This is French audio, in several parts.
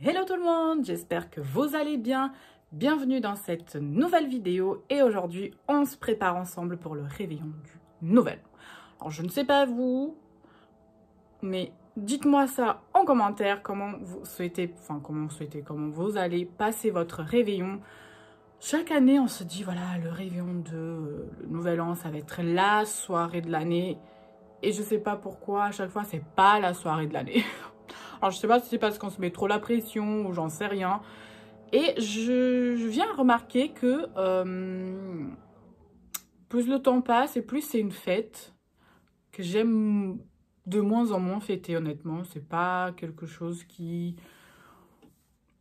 Hello tout le monde, j'espère que vous allez bien. Bienvenue dans cette nouvelle vidéo et aujourd'hui on se prépare ensemble pour le réveillon du Nouvel An. Alors je ne sais pas vous, mais dites-moi ça en commentaire, comment vous allez passer votre réveillon. Chaque année on se dit voilà, le réveillon de le Nouvel An ça va être la soirée de l'année et je sais pas pourquoi à chaque fois c'est pas la soirée de l'année. Alors, je sais pas si c'est parce qu'on se met trop la pression ou j'en sais rien. Et je viens remarquer que plus le temps passe et plus c'est une fête que j'aime de moins en moins fêter, honnêtement. C'est pas quelque chose qui...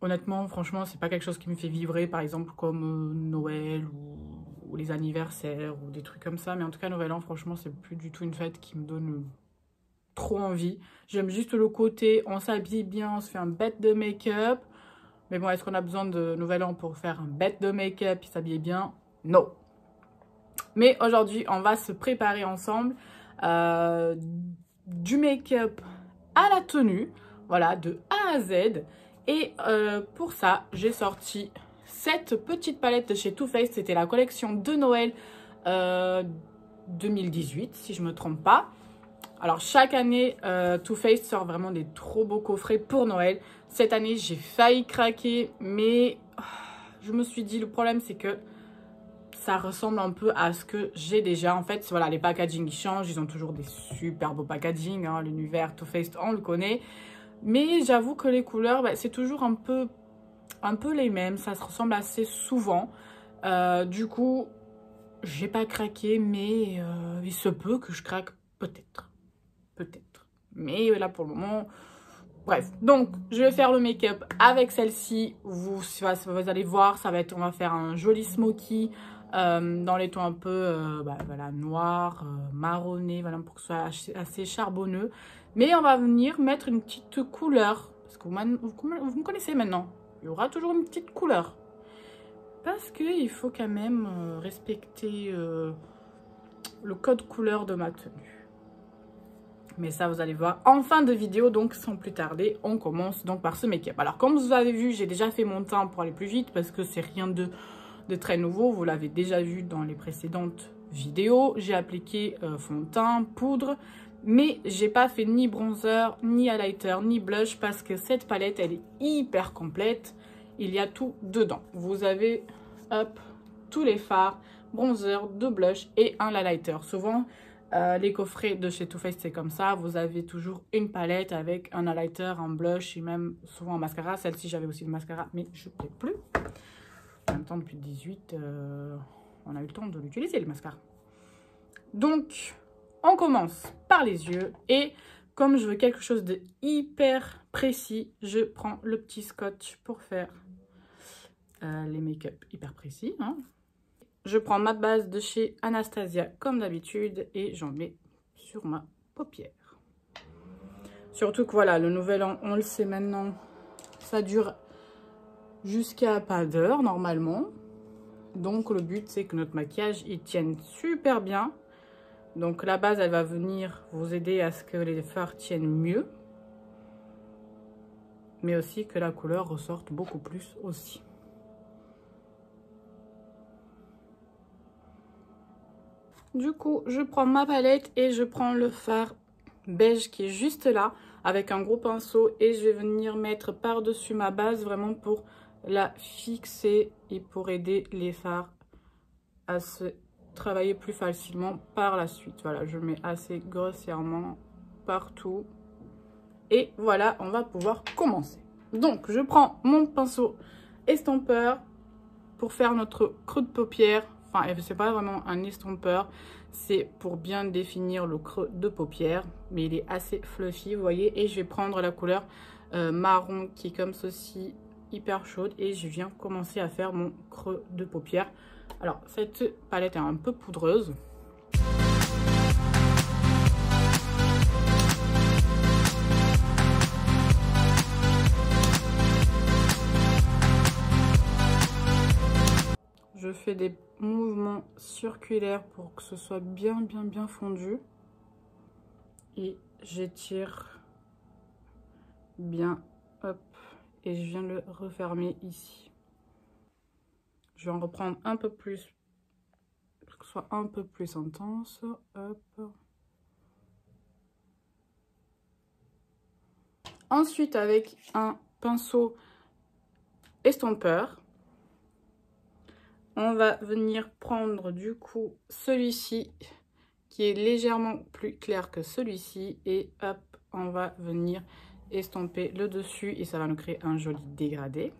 Honnêtement, franchement, c'est pas quelque chose qui me fait vibrer, par exemple, comme Noël ou les anniversaires ou des trucs comme ça. Mais en tout cas, Nouvel An, franchement, c'est plus du tout une fête qui me donne... trop envie. J'aime juste le côté, on s'habille bien, on se fait un bête de make-up. Mais bon, est-ce qu'on a besoin de Nouvel An pour faire un bête de make-up et s'habiller bien? Non. Mais aujourd'hui, on va se préparer ensemble du make-up à la tenue. Voilà, de A à Z. Et pour ça, j'ai sorti cette petite palette de chez Too Faced. C'était la collection de Noël 2018, si je ne me trompe pas. Alors, chaque année, Too Faced sort vraiment des trop beaux coffrets pour Noël. Cette année, j'ai failli craquer, mais je me suis dit, le problème, c'est que ça ressemble un peu à ce que j'ai déjà. En fait, voilà, les packaging, ils changent. Ils ont toujours des super beaux packaging. Hein. L'univers Too Faced, on le connaît. Mais j'avoue que les couleurs, bah, c'est toujours un peu les mêmes. Ça se ressemble assez souvent. Du coup, j'ai pas craqué, mais il se peut que je craque peut-être. Peut-être. Mais là, pour le moment... Bref. Donc, je vais faire le make-up avec celle-ci. Vous allez voir, on va faire un joli smoky dans les tons un peu voilà, noir, marronné, voilà, pour que ce soit assez charbonneux. Mais on va venir mettre une petite couleur. Parce que vous me connaissez maintenant. Il y aura toujours une petite couleur. Parce qu'il faut quand même respecter le code couleur de ma tenue. Mais ça, vous allez voir en fin de vidéo. Donc, sans plus tarder, on commence donc par ce make-up. Alors, comme vous avez vu, j'ai déjà fait mon teint pour aller plus vite. Parce que c'est rien de très nouveau. Vous l'avez déjà vu dans les précédentes vidéos. J'ai appliqué fond de teint, poudre. Mais j'ai pas fait ni bronzer, ni highlighter, ni blush. Parce que cette palette, elle est hyper complète. Il y a tout dedans. Vous avez, hop, tous les fards, bronzer, deux blush et un highlighter. Souvent... les coffrets de chez Too Faced, c'est comme ça. Vous avez toujours une palette avec un highlighter, un blush et même souvent un mascara. Celle-ci, j'avais aussi le mascara, mais je ne l'ai plus. En même temps, depuis le 18, on a eu le temps de l'utiliser, le mascara. Donc, on commence par les yeux. Et comme je veux quelque chose de hyper précis, je prends le petit scotch pour faire les make-up hyper précis, hein. Je prends ma base de chez Anastasia comme d'habitude et j'en mets sur ma paupière. Surtout que voilà, le Nouvel An, on le sait maintenant, ça dure jusqu'à pas d'heure normalement. Donc le but c'est que notre maquillage il tienne super bien. Donc la base elle va venir vous aider à ce que les fards tiennent mieux. Mais aussi que la couleur ressorte beaucoup plus aussi. Du coup, je prends ma palette et je prends le fard beige qui est juste là avec un gros pinceau et je vais venir mettre par-dessus ma base vraiment pour la fixer et pour aider les fards à se travailler plus facilement par la suite. Voilà, je mets assez grossièrement partout et voilà, on va pouvoir commencer. Donc, je prends mon pinceau estompeur pour faire notre creux de paupière. Enfin, c'est pas vraiment un estompeur, c'est pour bien définir le creux de paupière. Mais il est assez fluffy, vous voyez. Et je vais prendre la couleur marron qui est comme ceci, hyper chaude. Et je viens commencer à faire mon creux de paupière. Alors, cette palette est un peu poudreuse. Je fais des mouvements circulaires pour que ce soit bien fondu. Et j'étire bien, hop, et je viens le refermer ici. Je vais en reprendre un peu plus, pour que ce soit un peu plus intense. Hop. Ensuite, avec un pinceau estompeur, on va venir prendre du coup celui-ci qui est légèrement plus clair que celui-ci et hop, on va venir estomper le dessus et ça va nous créer un joli dégradé.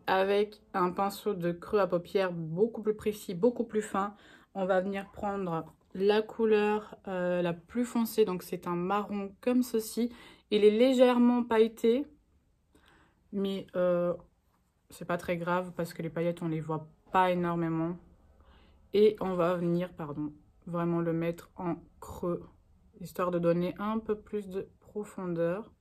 Avec un pinceau de creux à paupières beaucoup plus précis, beaucoup plus fin, on va venir prendre la couleur la plus foncée, donc c'est un marron comme ceci. Il est légèrement pailleté, mais c'est pas très grave parce que les paillettes on les voit pas énormément. Et on va venir, vraiment le mettre en creux, histoire de donner un peu plus de profondeur.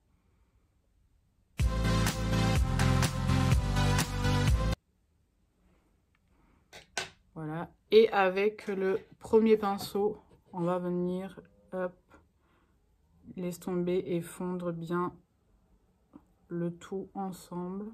Voilà. Et avec le premier pinceau, on va venir, hop, l'estomper et fondre bien le tout ensemble.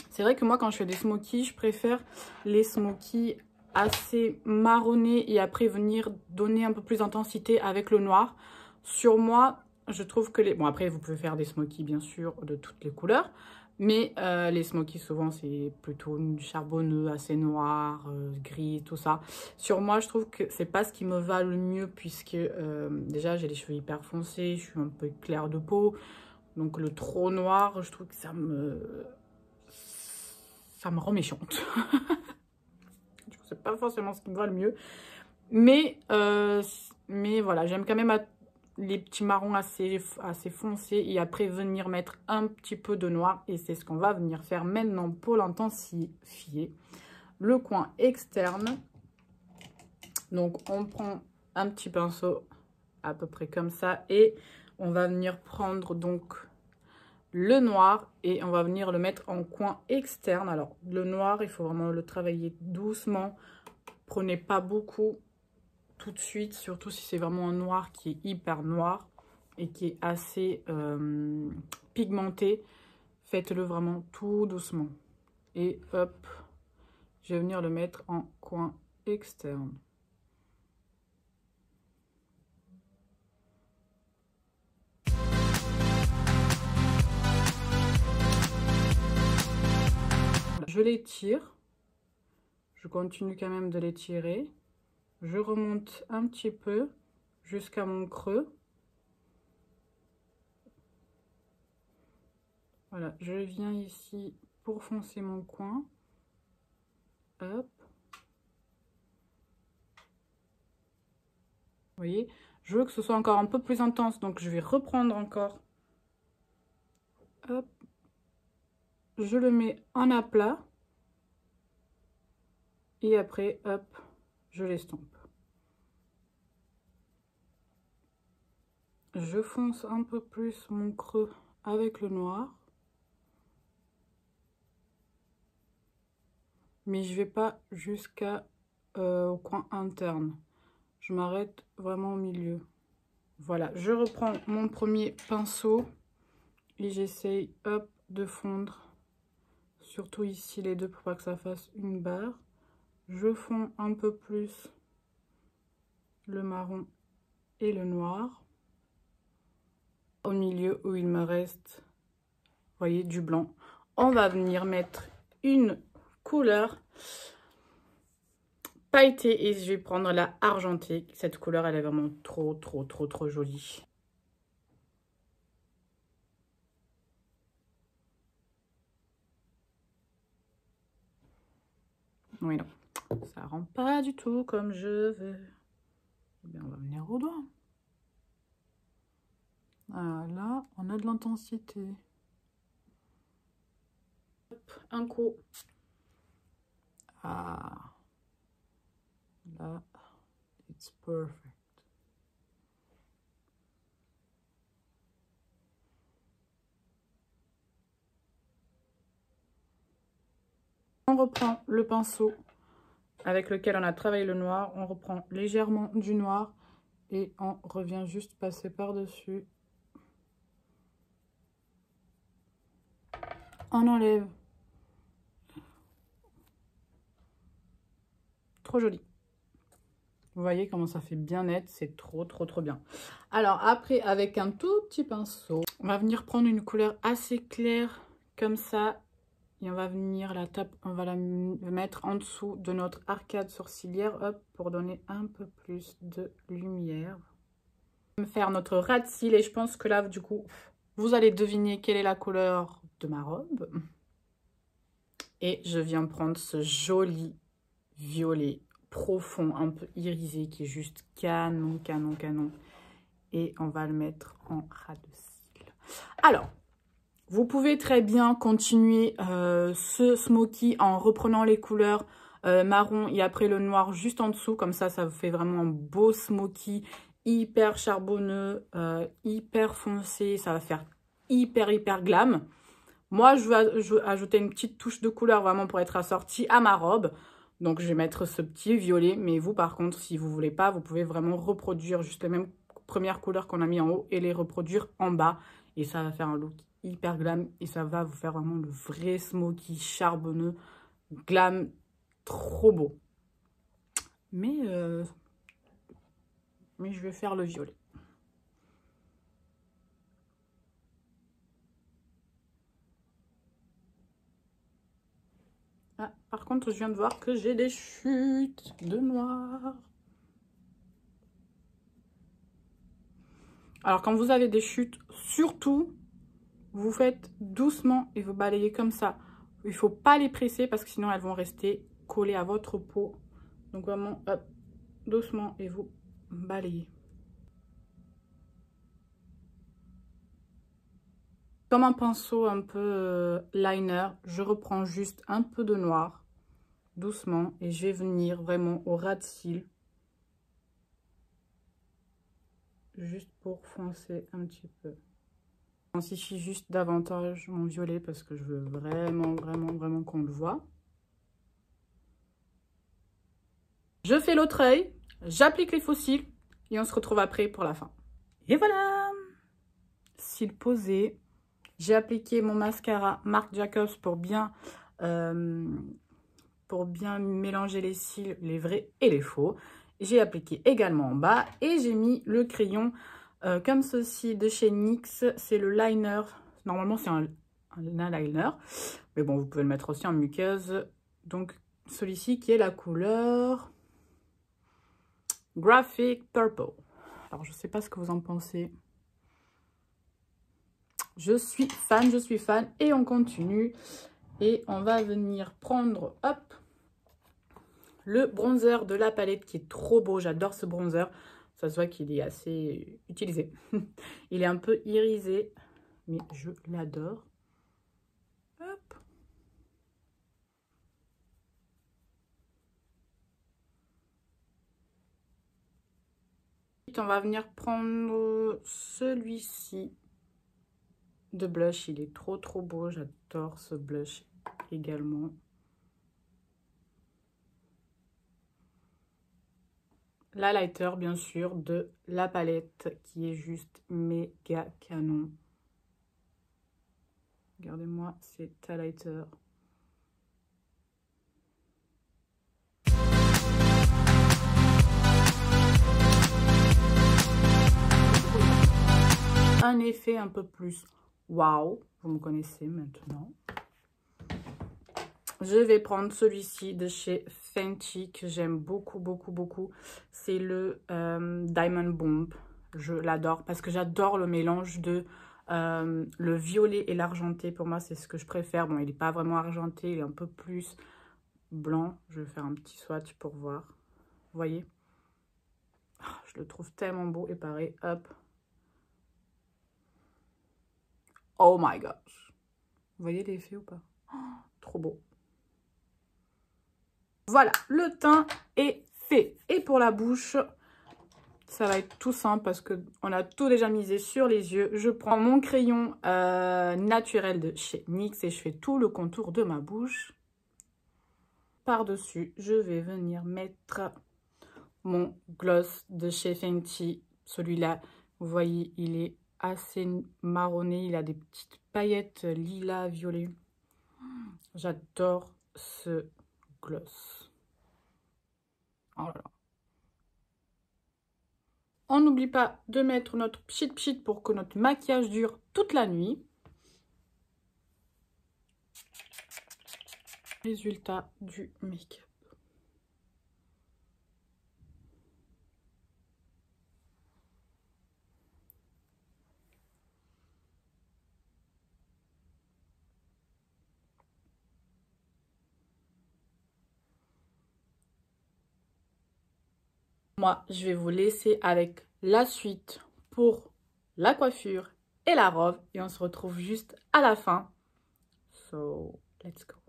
C'est vrai que moi, quand je fais des smokies, je préfère les smokies assez marronnés et après venir donner un peu plus d'intensité avec le noir. Sur moi, je trouve que les... Bon, après, vous pouvez faire des smokies, bien sûr, de toutes les couleurs. Mais les smokies, souvent, c'est plutôt charbonneux, assez noir, gris, tout ça. Sur moi, je trouve que c'est pas ce qui me va le mieux puisque déjà, j'ai les cheveux hyper foncés, je suis un peu claire de peau. Donc, le trop noir, je trouve que ça me rend méchante. C'est pas forcément ce qui me va le mieux. Mais voilà, j'aime quand même les petits marrons assez foncés et après venir mettre un petit peu de noir. Et c'est ce qu'on va venir faire maintenant pour l'intensifier. Le coin externe. Donc on prend un petit pinceau à peu près comme ça et on va venir prendre donc le noir et on va venir le mettre en coin externe. Alors le noir, il faut vraiment le travailler doucement. Prenez pas beaucoup tout de suite, surtout si c'est vraiment un noir qui est hyper noir et qui est assez pigmenté. Faites-le vraiment tout doucement. Et hop, je vais venir le mettre en coin externe. Je l'étire. Je continue quand même de l'étirer. Je remonte un petit peu jusqu'à mon creux. Voilà, je viens ici pour foncer mon coin. Hop. Vous voyez, je veux que ce soit encore un peu plus intense, donc je vais reprendre encore. Hop. Je le mets en aplat. Et après, hop, je l'estompe. Je fonce un peu plus mon creux avec le noir. Mais je vais pas jusqu'à au coin interne. Je m'arrête vraiment au milieu. Voilà, je reprends mon premier pinceau et j'essaye, hop, de fondre. Surtout ici les deux pour pas que ça fasse une barre. Je fonds un peu plus le marron et le noir. Au milieu où il me reste, vous voyez, du blanc. On va venir mettre une couleur pailletée et je vais prendre la argentée. Cette couleur, elle est vraiment trop jolie. Oui, non, ça rend pas du tout comme je veux. Eh bien, on va venir au doigt. Ah, là, on a de l'intensité. Un coup. Ah, là, it's perfect. On reprend le pinceau avec lequel on a travaillé le noir. On reprend légèrement du noir et on revient juste passer par-dessus. On enlève. Trop joli. Vous voyez comment ça fait bien net, c'est trop bien. Alors après, avec un tout petit pinceau, on va venir prendre une couleur assez claire comme ça. Et on va venir on va la mettre en dessous de notre arcade sourcilière, hop, pour donner un peu plus de lumière. On va faire notre ras de cils et je pense que là, du coup, vous allez deviner quelle est la couleur de ma robe. Et je viens prendre ce joli violet profond, un peu irisé, qui est juste canon. Et on va le mettre en ras de cils. Alors, vous pouvez très bien continuer ce smoky en reprenant les couleurs marron et après le noir juste en dessous. Comme ça, ça vous fait vraiment un beau smoky, hyper charbonneux, hyper foncé. Ça va faire hyper glam. Moi, je veux ajouter une petite touche de couleur vraiment pour être assortie à ma robe. Donc, je vais mettre ce petit violet. Mais vous, par contre, si vous voulez pas, vous pouvez vraiment reproduire juste les mêmes premières couleurs qu'on a mis en haut et les reproduire en bas. Et ça va faire un look hyper glam. Et ça va vous faire vraiment le vrai smoky charbonneux, glam, trop beau. Mais je vais faire le violet. Ah, par contre, je viens de voir que j'ai des chutes de noir. Alors, quand vous avez des chutes, surtout, vous faites doucement et vous balayez comme ça. Il ne faut pas les presser parce que sinon, elles vont rester collées à votre peau. Donc, vraiment, hop, doucement et vous balayez. Comme un pinceau un peu liner, je reprends juste un peu de noir, doucement, et je vais venir vraiment au ras de cils. Juste pour foncer un petit peu. J'intensifie juste davantage mon violet parce que je veux vraiment qu'on le voit. Je fais l'autre œil, j'applique les faux cils et on se retrouve après pour la fin. Et voilà! Cils posés. J'ai appliqué mon mascara Marc Jacobs pour bien mélanger les cils, les vrais et les faux. J'ai appliqué également en bas et j'ai mis le crayon comme ceci de chez NYX. C'est le liner. Normalement, c'est un liner. Mais bon, vous pouvez le mettre aussi en muqueuse. Donc, celui-ci qui est la couleur Graphic Purple. Alors, je ne sais pas ce que vous en pensez. Je suis fan et on continue. Et on va venir prendre, hop, le bronzer de la palette qui est trop beau. J'adore ce bronzer. Ça se voit qu'il est assez utilisé. Il est un peu irisé, mais je l'adore. Hop. On va venir prendre celui-ci de blush. Il est trop beau. J'adore ce blush également. L'highlighter, bien sûr, de la palette qui est juste méga canon. Regardez-moi cet highlighter. Un effet un peu plus waouh, vous me connaissez maintenant. Je vais prendre celui-ci de chez Fenty que j'aime beaucoup. C'est le Diamond Bomb. Je l'adore parce que j'adore le mélange de le violet et l'argenté. Pour moi, c'est ce que je préfère. Bon, il n'est pas vraiment argenté, il est un peu plus blanc. Je vais faire un petit swatch pour voir. Vous voyez? Oh, je le trouve tellement beau. Et pareil, hop. Oh my gosh. Vous voyez l'effet ou pas? Oh, trop beau. Voilà, le teint est fait. Et pour la bouche, ça va être tout simple parce qu'on a tout déjà misé sur les yeux. Je prends mon crayon naturel de chez NYX et je fais tout le contour de ma bouche. par-dessus, je vais venir mettre mon gloss de chez Fenty. Celui-là, vous voyez, il est assez marronné. Il a des petites paillettes lilas, violet. J'adore ce gloss. Oh là là. On n'oublie pas de mettre notre pchit pour que notre maquillage dure toute la nuit. Résultat du make-up. Moi, je vais vous laisser avec la suite pour la coiffure et la robe. Et on se retrouve juste à la fin. So, let's go.